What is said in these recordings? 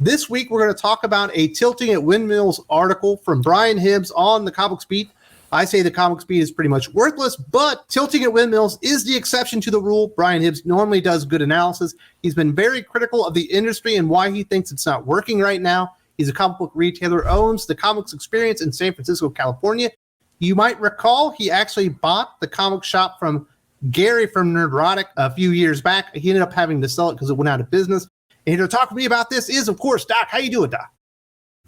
This week, we're going to talk about a Tilting at Windmills article from Brian Hibbs on the Comics Beat. I say the Comics Beat is pretty much worthless, but Tilting at Windmills is the exception to the rule. Brian Hibbs normally does good analysis. He's been very critical of the industry and why he thinks it's not working right now. He's a comic book retailer, owns the Comics Experience in San Francisco, California. You might recall he actually bought the comic shop from Gary from Nerdrotic a few years back. He ended up having to sell it because it went out of business. And here to talk with me about this is, of course, Doc. How you doing, Doc?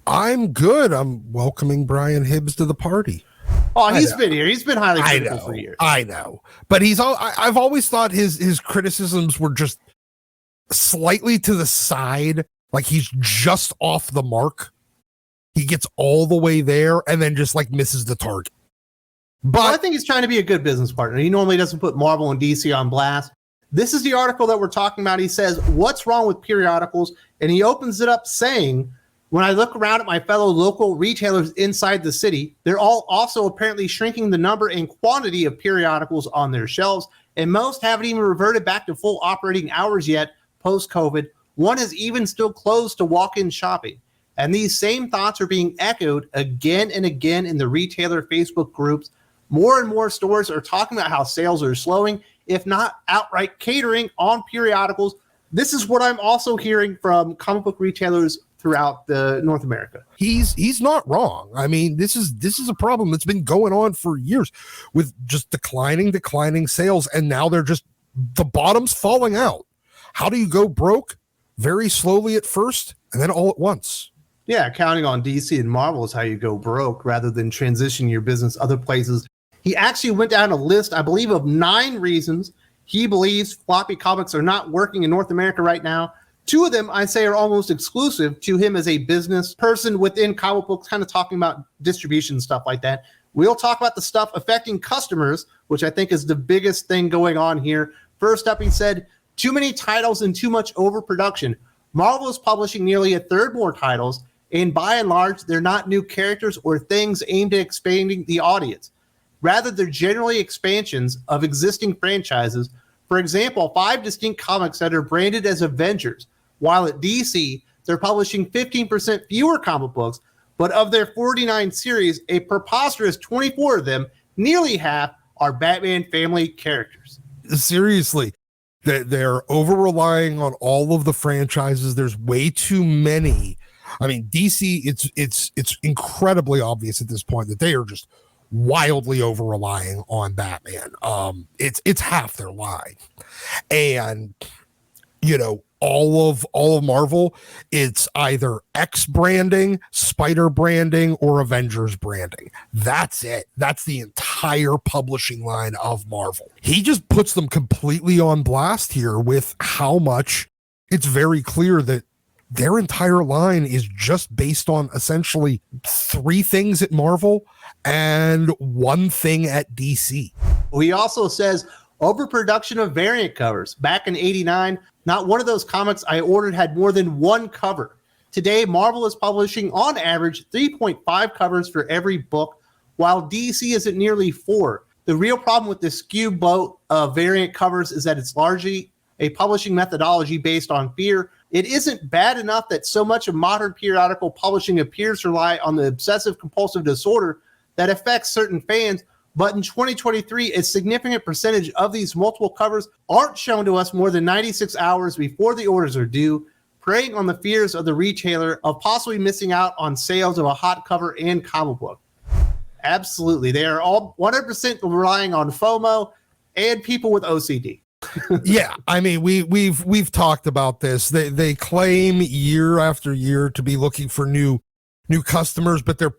I'm good. I'm welcoming Brian Hibbs to the party. Oh, he's been here. He's been highly critical for years. I know. But I've always thought his criticisms were just slightly to the side. Like he's just off the mark. He gets all the way there and then just like misses the target. But I think he's trying to be a good business partner. He normally doesn't put Marvel and DC on blast. This is the article that we're talking about. He says, what's wrong with periodicals? And he opens it up saying, when I look around at my fellow local retailers inside the city, they're all also apparently shrinking the number and quantity of periodicals on their shelves. And most haven't even reverted back to full operating hours yet post-COVID. One is even still closed to walk-in shopping. And these same thoughts are being echoed again and again in the retailer Facebook groups. More and more stores are talking about how sales are slowing, if not outright catering on periodicals. This is what I'm also hearing from comic book retailers throughout North America. He's not wrong. I mean, this is a problem that's been going on for years with just declining sales, and now they're just the bottom's falling out. How do you go broke? Very slowly at first, and then all at once. Yeah, counting on DC and Marvel is how you go broke rather than transition your business other places. He actually went down a list, I believe, of 9 reasons he believes floppy comics are not working in North America right now. 2 of them, I say, are almost exclusive to him as a business person within comic books, kind of talking about distribution and stuff like that. We'll talk about the stuff affecting customers, which I think is the biggest thing going on here. First up, he said, too many titles and too much overproduction. Marvel is publishing nearly a third more titles, and by and large, they're not new characters or things aimed at expanding the audience. Rather, they're generally expansions of existing franchises. For example, 5 distinct comics that are branded as Avengers, while at DC, they're publishing 15% fewer comic books, but of their 49 series, a preposterous 24 of them, nearly half, are Batman family characters. Seriously, they're over-relying on all of the franchises. There's way too many. I mean, DC, it's incredibly obvious at this point that they are just wildly over relying on Batman. It's half their line. And all of Marvel, it's either X branding, Spider branding, or Avengers branding. That's it. That's the entire publishing line of Marvel. He just puts them completely on blast here with how much it's very clear that their entire line is just based on essentially 3 things at Marvel and 1 thing at DC. He also says overproduction of variant covers. Back in '89, not one of those comics I ordered had more than 1 cover. Today, Marvel is publishing on average 3.5 covers for every book, while DC is at nearly 4. The real problem with this skewed boat of variant covers is that it's largely a publishing methodology based on fear. It isn't bad enough that so much of modern periodical publishing appears to rely on the obsessive compulsive disorder that affects certain fans, but in 2023, a significant percentage of these multiple covers aren't shown to us more than 96 hours before the orders are due, preying on the fears of the retailer of possibly missing out on sales of a hot cover and comic book. Absolutely. They are all 100% relying on FOMO and people with OCD. Yeah, I mean, we've talked about this. They claim year after year to be looking for new customers, but their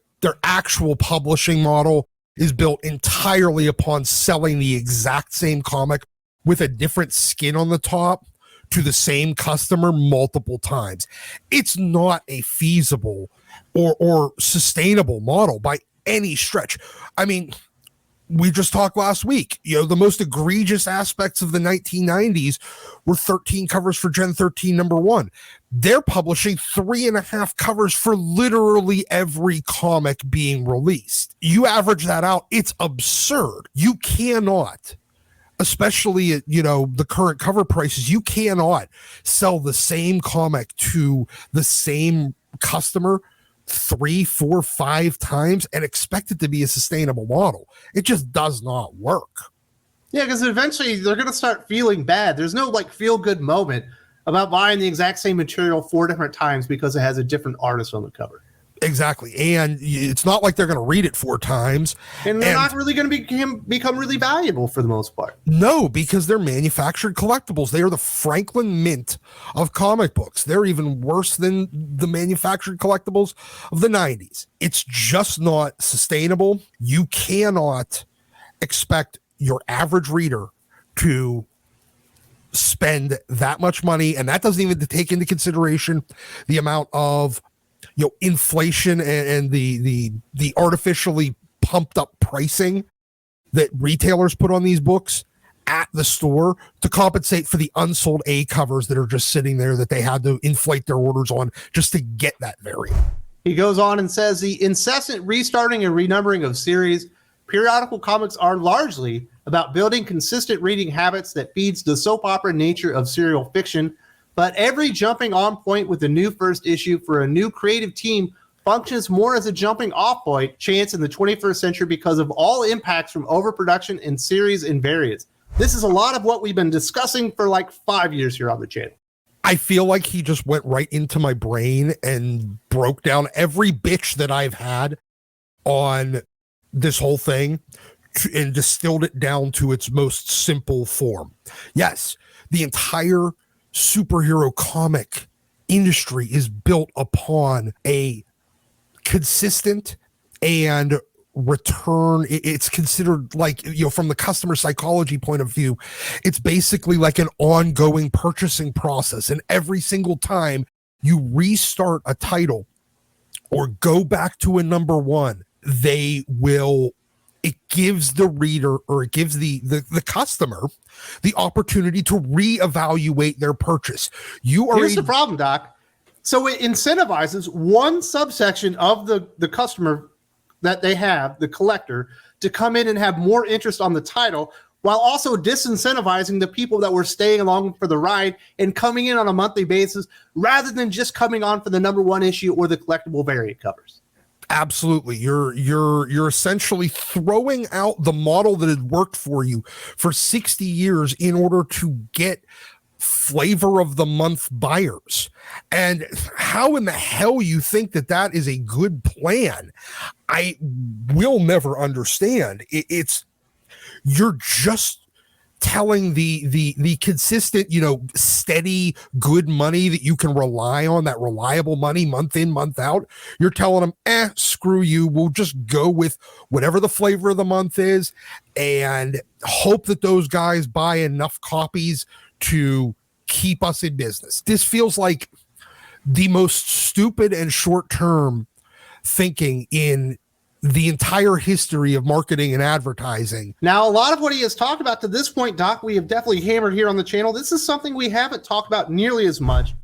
actual publishing model is built entirely upon selling the exact same comic with a different skin on the top to the same customer multiple times. It's not a feasible or sustainable model by any stretch. I mean, we just talked last week, the most egregious aspects of the 1990s were 13 covers for Gen 13 #1. They're publishing 3.5 covers for literally every comic being released. You average that out, it's absurd. You cannot especially at, the current cover prices. You cannot sell the same comic to the same customer 3, 4, 5 times and expect it to be a sustainable model. It just does not work. Yeah, because eventually they're going to start feeling bad. There's no like feel good moment about buying the exact same material 4 different times because it has a different artist on the cover. Exactly. And it's not like they're going to read it 4 times. And they're not really going to become really valuable for the most part. No, because they're manufactured collectibles. They are the Franklin Mint of comic books. They're even worse than the manufactured collectibles of the 90s. It's just not sustainable. You cannot expect your average reader to spend that much money, and that doesn't even take into consideration the amount of inflation and the artificially pumped up pricing that retailers put on these books at the store to compensate for the unsold A covers that are just sitting there that they had to inflate their orders on just to get that variant. He goes on and says the incessant restarting and renumbering of series, periodical comics are largely about building consistent reading habits that feeds the soap opera nature of serial fiction. But every jumping on point with a new first issue for a new creative team functions more as a jumping off point chance in the 21st century because of all impacts from overproduction in series and variants. This is a lot of what we've been discussing for like 5 years here on the channel. I feel like he just went right into my brain and broke down every bitch that I've had on this whole thing and distilled it down to its most simple form. Yes, the entire superhero comic industry is built upon a consistent and return. It's considered like, from the customer psychology point of view, it's basically like an ongoing purchasing process. And every single time you restart a title or go back to a number one, it gives the reader, or it gives the customer the opportunity to reevaluate their purchase. Here's the problem, Doc. So it incentivizes one subsection of the customer that they have, the collector, to come in and have more interest on the title, while also disincentivizing the people that were staying along for the ride and coming in on a monthly basis rather than just coming on for the number one issue or the collectible variant covers. Absolutely. You're essentially throwing out the model that had worked for you for 60 years in order to get flavor of the month buyers. And how in the hell you think that is a good plan, I will never understand. You're just telling the consistent, steady, good money that you can rely on, that reliable money month in, month out. You're telling them, screw you. We'll just go with whatever the flavor of the month is and hope that those guys buy enough copies to keep us in business. This feels like the most stupid and short-term thinking in the entire history of marketing and advertising. Now, a lot of what he has talked about to this point, Doc, we have definitely hammered here on the channel. This is something we haven't talked about nearly as much.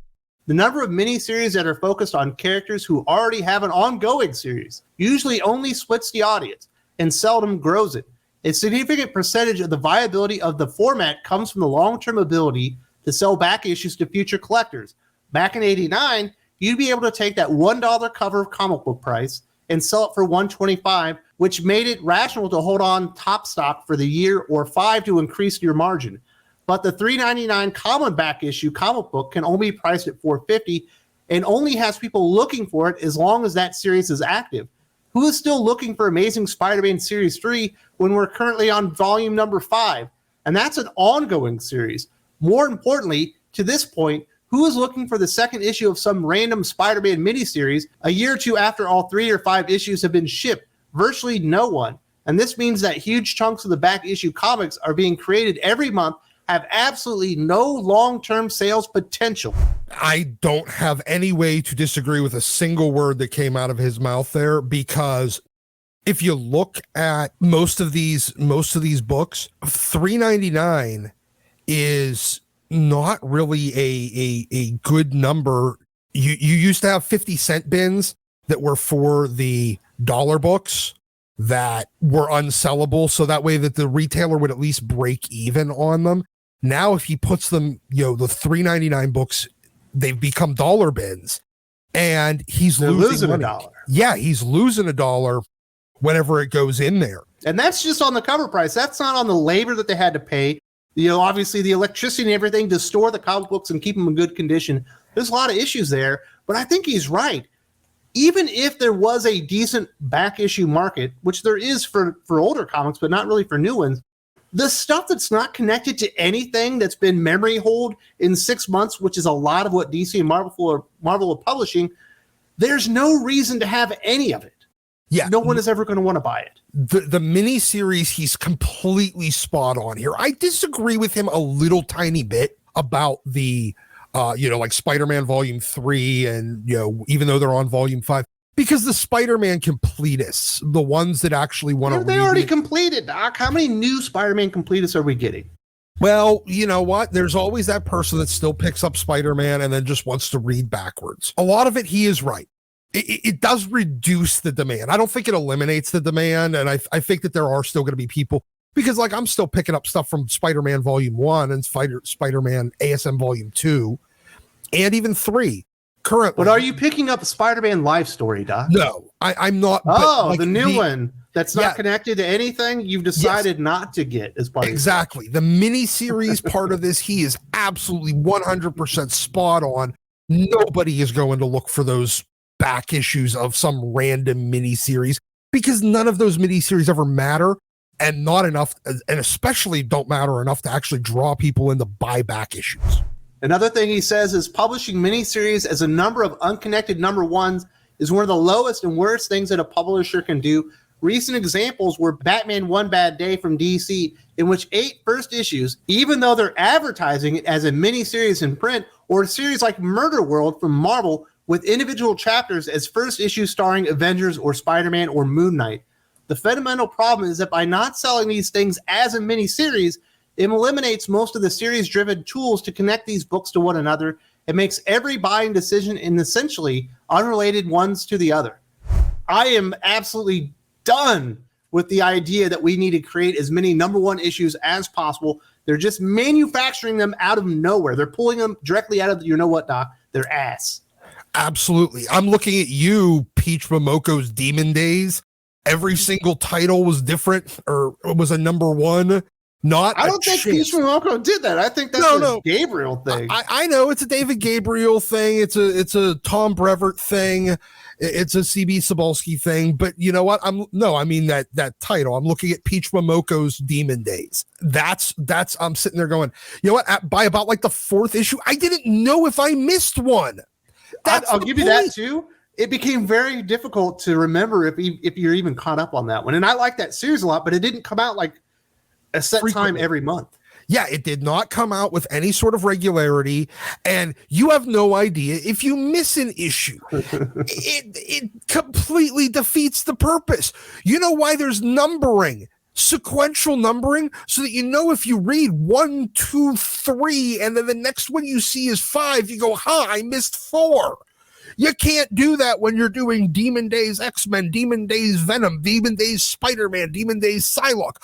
The number of miniseries that are focused on characters who already have an ongoing series usually only splits the audience and seldom grows it. A significant percentage of the viability of the format comes from the long-term ability to sell back issues to future collectors. Back in '89, you'd be able to take that $1 cover comic book price and sell it for $125, which made it rational to hold on top stock for the year or 5 to increase your margin. But the $3.99 common back issue comic book can only be priced at $4.50 and only has people looking for it as long as that series is active. Who is still looking for Amazing Spider-Man Series 3 when we're currently on volume number 5? And that's an ongoing series. More importantly, to this point, who is looking for the second issue of some random Spider-Man miniseries a year or two after all 3 or 5 issues have been shipped? Virtually no one. And this means that huge chunks of the back issue comics are being created every month, have absolutely no long-term sales potential. I don't have any way to disagree with a single word that came out of his mouth there, because if you look at most of these books, $3.99 is not really a good number. You used to have 50-cent bins that were for the dollar books, that were unsellable, so that way that the retailer would at least break even on them. Now, if he puts them, the $3.99 books, they've become dollar bins, and they're losing money. $1. Yeah, he's losing $1 whenever it goes in there. And that's just on the cover price. That's not on the labor that they had to pay. Obviously the electricity and everything to store the comic books and keep them in good condition. There's a lot of issues there, but I think he's right. Even if there was a decent back issue market, which there is for older comics, but not really for new ones, the stuff that's not connected to anything that's been memory hold in 6 months, which is a lot of what DC and Marvel are publishing, there's no reason to have any of it. Yeah, no one is ever going to want to buy it. The miniseries, he's completely spot on here. I disagree with him a little tiny bit about the, like Spider-Man Volume 3 and, even though they're on Volume 5, because the Spider-Man completists, the ones that actually want to they already completed, Doc. How many new Spider-Man completists are we getting? Well, you know what? There's always that person that still picks up Spider-Man and then just wants to read backwards. A lot of it, he is right. It does reduce the demand. I don't think it eliminates the demand. And I think that there are still going to be people, because like I'm still picking up stuff from Spider-Man Volume 1 and Spider-Man ASM Volume 2 and even 3 currently. But are you picking up the Spider-Man Life Story, Doc? No, I'm not. Oh, like the new one that's not connected to anything you've decided not to get as part of exactly. The miniseries part of this, he is absolutely 100% spot on. Nobody is going to look for those back issues of some random miniseries, because none of those miniseries ever matter, and not enough, and especially don't matter enough to actually draw people in to buy back issues. Another thing he says is publishing miniseries as a number of unconnected number ones is one of the lowest and worst things that a publisher can do. Recent examples were Batman One Bad Day from DC, in which 8 first issues, even though they're advertising it as a miniseries in print, or a series like Murder World from Marvel, with individual chapters as first issues starring Avengers or Spider-Man or Moon Knight. The fundamental problem is that by not selling these things as a miniseries, it eliminates most of the series-driven tools to connect these books to one another. It makes every buying decision in essentially unrelated ones to the other. I am absolutely done with the idea that we need to create as many number one issues as possible. They're just manufacturing them out of nowhere. They're pulling them directly out of, Doc, their ass. Absolutely. I'm looking at you, Peach Momoko's Demon Days. Every single title was different, or was a number one. I don't think Peach Momoko did that. I think that's a Gabriel thing. I know it's a David Gabriel thing. It's a Tom Brevoort thing. It's a CB Cebulski thing. But you know what? I mean that title. I'm looking at Peach Momoko's Demon Days. That's I'm sitting there going, you know what? By about like the 4th issue, I didn't know if I missed one. I'll give you that too. It became very difficult to remember if you're even caught up on that one. And I like that series a lot, but it didn't come out like a set time every month. Yeah, it did not come out with any sort of regularity, and you have no idea if you miss an issue. it completely defeats the purpose. You know why there's numbering? Sequential numbering, so that you know if you read 1, 2, 3, and then the next one you see is 5, you go, I missed 4. You can't do that when you're doing Demon Days X-Men, Demon Days Venom, Demon Days Spider-Man, Demon Days Psylocke.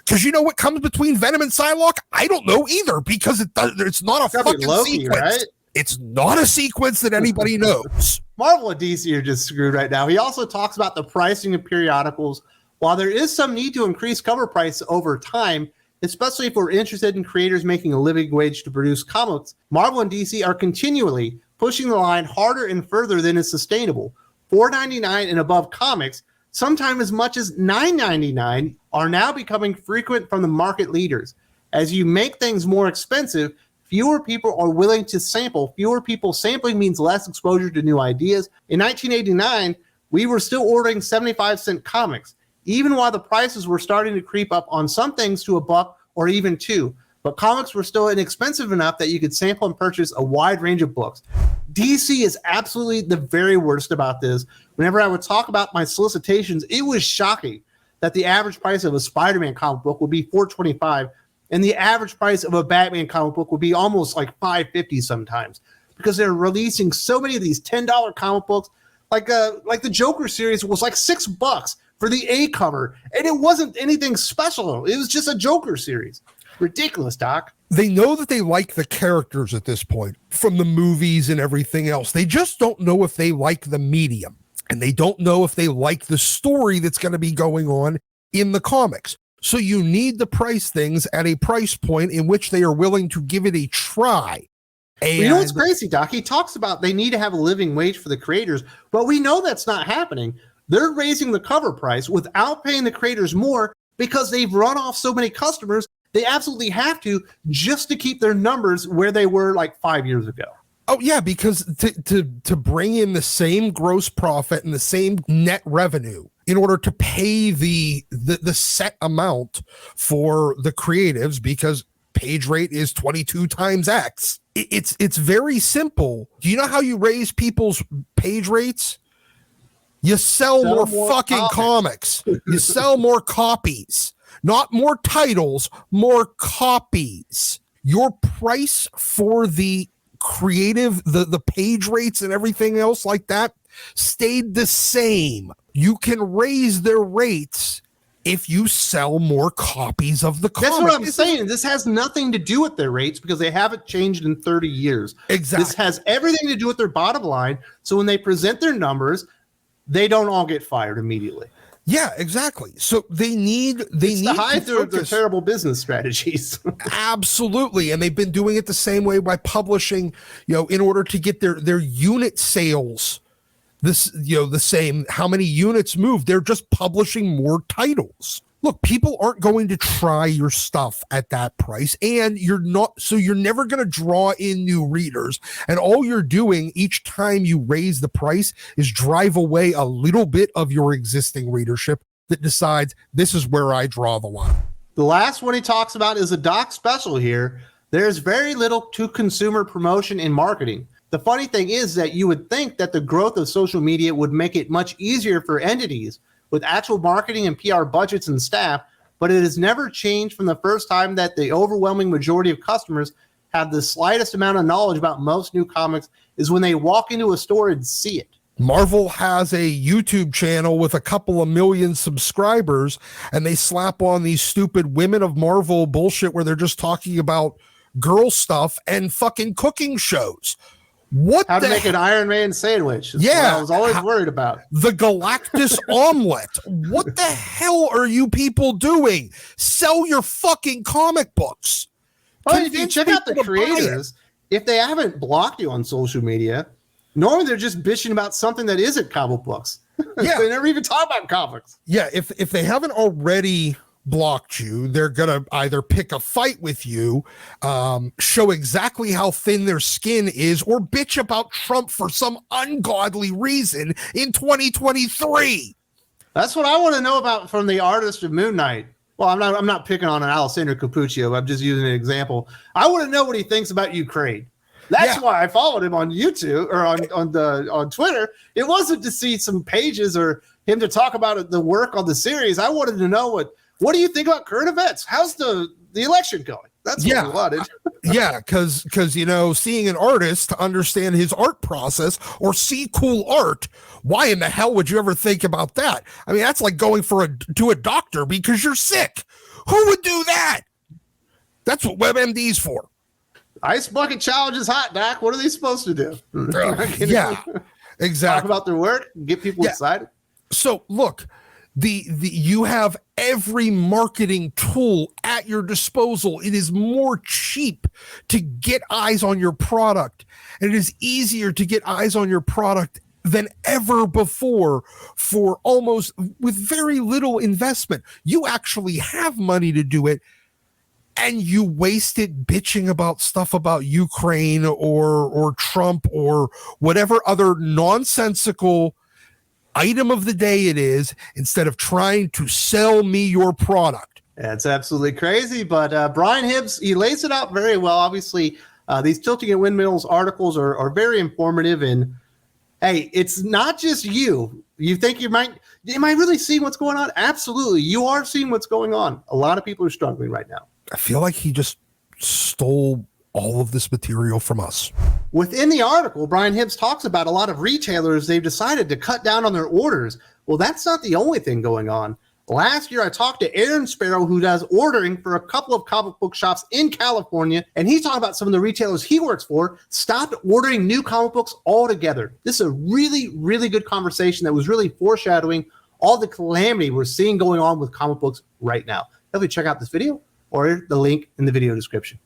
Because you know what comes between Venom and Psylocke? I don't know either, because it's not a fucking Loki, sequence. Right? It's not a sequence that anybody knows. Marvel and DC are just screwed right now. He also talks about the pricing of periodicals. While there is some need to increase cover price over time, especially if we're interested in creators making a living wage to produce comics, Marvel and DC are continually pushing the line harder and further than is sustainable. $4.99 and above comics, sometimes as much as $9.99, are now becoming frequent from the market leaders. As you make things more expensive, fewer people are willing to sample. Fewer people sampling means less exposure to new ideas. In 1989, we were still ordering 75-cent comics, even while the prices were starting to creep up on some things to $1 or even $2. But comics were still inexpensive enough that you could sample and purchase a wide range of books. DC is absolutely the very worst about this. Whenever I would talk about my solicitations, it was shocking that the average price of a Spider-Man comic book would be $4.25, and the average price of a Batman comic book would be almost like $5.50 sometimes, because they're releasing so many of these $10 comic books. Like the Joker series was like $6 for the A cover, and it wasn't anything special. It was just a Joker series. Ridiculous, Doc. They know that they like the characters at this point from the movies and everything else. They just don't know if they like the medium, and they don't know if they like the story that's going to be going on in the comics. So you need to price things at a price point in which they are willing to give it a try. And you know what's crazy, Doc? He talks about they need to have a living wage for the creators, but we know that's not happening. They're raising the cover price without paying the creators more because they've run off so many customers. They absolutely have to just to keep their numbers where they were like 5 years ago. Oh yeah, because to bring in the same gross profit and the same net revenue in order to pay the set amount for the creatives, because page rate is 22 times X. It's very simple. Do you know how you raise people's page rates? You sell more fucking comics. You sell more copies. Not more titles, more copies. Your price for the creative, the page rates and everything else like that stayed the same. You can raise their rates if you sell more copies of the comic. That's what I'm saying. This has nothing to do with their rates because they haven't changed in 30 years. Exactly. This has everything to do with their bottom line. So when they present their numbers, they don't all get fired immediately. Yeah, exactly. So they need to hide their terrible business strategies. Absolutely. And they've been doing it the same way by publishing, in order to get their unit sales the same, how many units moved. They're just publishing more titles. Look, people aren't going to try your stuff at that price, and you're never going to draw in new readers. And all you're doing each time you raise the price is drive away a little bit of your existing readership that decides this is where I draw the line. The last one he talks about is a Doc special here. There's very little to consumer promotion and marketing. The funny thing is that you would think that the growth of social media would make it much easier for entities with actual marketing and PR budgets and staff, but it has never changed from the first time that the overwhelming majority of customers have the slightest amount of knowledge about most new comics is when they walk into a store and see it. Marvel has a YouTube channel with a couple of million subscribers, and they slap on these stupid Women of Marvel bullshit where they're just talking about girl stuff and fucking cooking shows. How to make an Iron Man sandwich. That's what I was always worried about. The Galactus omelet. What the hell are you people doing? Sell your fucking comic books. Well, if you check out the creators, if they haven't blocked you on social media, normally they're just bitching about something that isn't comic books. Yeah. They never even talk about comics. Yeah, if they haven't already blocked you, they're gonna either pick a fight with you, show exactly how thin their skin is, or bitch about Trump for some ungodly reason in 2023. That's what I want to know about from the artist of Moon Knight. Well, I'm not picking on an Alessandro Cappuccio. I'm just using an example. I want to know what he thinks about Ukraine. That's why I followed him on YouTube or on Twitter. It wasn't to see some pages or him to talk about the work on the series. I wanted to know what do you think about current events? How's the election going? That's what we wanted. Yeah, because seeing an artist to understand his art process or see cool art, why in the hell would you ever think about that? I mean, that's like going to a doctor because you're sick. Who would do that? That's what WebMD's for. Ice bucket challenge is hot, Doc. What are they supposed to do? Yeah, exactly. Talk about their work, get people excited. So look, you have every marketing tool at your disposal. It is more cheap to get eyes on your product, and it is easier to get eyes on your product than ever before for almost with very little investment. You actually have money to do it, and you waste it bitching about stuff about Ukraine or Trump or whatever other nonsensical item of the day it is, instead of trying to sell me your product. That's absolutely crazy. But Brian Hibbs, he lays it out very well. Obviously, these Tilting at Windmills articles are very informative. And hey, it's not just you. You think am I really seeing what's going on? Absolutely. You are seeing what's going on. A lot of people are struggling right now. I feel like he just stole all of this material from us. Within the article, Brian Hibbs talks about a lot of retailers, they've decided to cut down on their orders. Well, that's not the only thing going on. Last year, I talked to Aaron Sparrow, who does ordering for a couple of comic book shops in California, and he talked about some of the retailers he works for stopped ordering new comic books altogether. This is a really, really good conversation that was really foreshadowing all the calamity we're seeing going on with comic books right now. Definitely check out this video or the link in the video description.